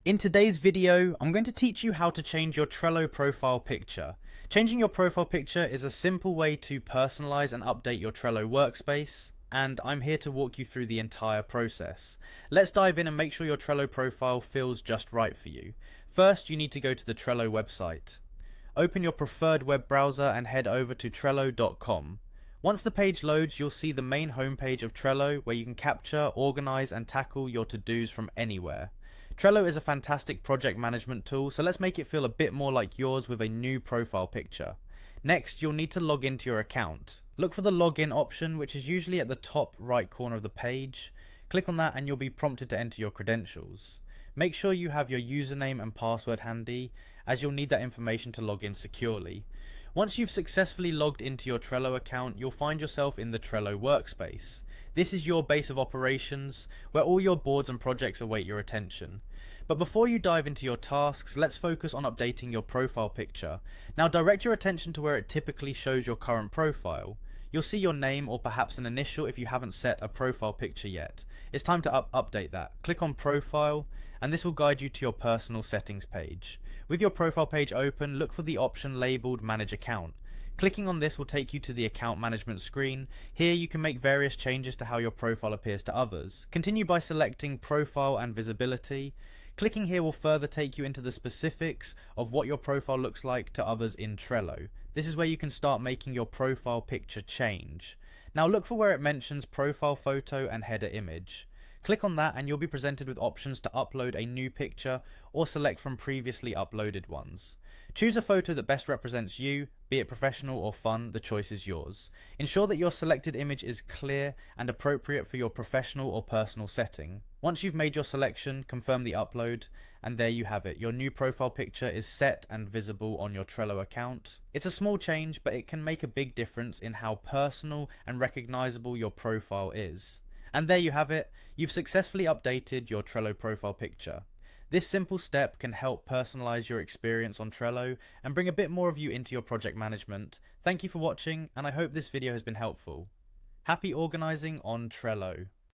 In today's video, I'm going to teach you how to change your Trello profile picture. Changing your profile picture is a simple way to personalize and update your Trello workspace, and I'm here to walk you through the entire process. Let's dive in and make sure your Trello profile feels just right for you. First, you need to go to the Trello website. Open your preferred web browser and head over to Trello.com. Once the page loads, you'll see the main homepage of Trello where you can capture, organize, and tackle your to-dos from anywhere. Trello is a fantastic project management tool, so let's make it feel a bit more like yours with a new profile picture. Next, you'll need to log into your account. Look for the login option, which is usually at the top right corner of the page. Click on that and you'll be prompted to enter your credentials. Make sure you have your username and password handy, as you'll need that information to log in securely. Once you've successfully logged into your Trello account, you'll find yourself in the Trello workspace. This is your base of operations, where all your boards and projects await your attention. But before you dive into your tasks, let's focus on updating your profile picture. Now direct your attention to where it typically shows your current profile. You'll see your name or perhaps an initial if you haven't set a profile picture yet. It's time to update that. Click on Profile, and this will guide you to your personal settings page. With your profile page open, look for the option labeled Manage Account. Clicking on this will take you to the account management screen. Here you can make various changes to how your profile appears to others. Continue by selecting Profile and Visibility. Clicking here will further take you into the specifics of what your profile looks like to others in Trello. This is where you can start making your profile picture change. Now look for where it mentions profile photo and header image. Click on that and you'll be presented with options to upload a new picture or select from previously uploaded ones. Choose a photo that best represents you, be it professional or fun, the choice is yours. Ensure that your selected image is clear and appropriate for your professional or personal setting. Once you've made your selection, confirm the upload, and there you have it. Your new profile picture is set and visible on your Trello account. It's a small change, but it can make a big difference in how personal and recognizable your profile is. And there you have it. You've successfully updated your Trello profile picture. This simple step can help personalize your experience on Trello and bring a bit more of you into your project management. Thank you for watching, and I hope this video has been helpful. Happy organizing on Trello.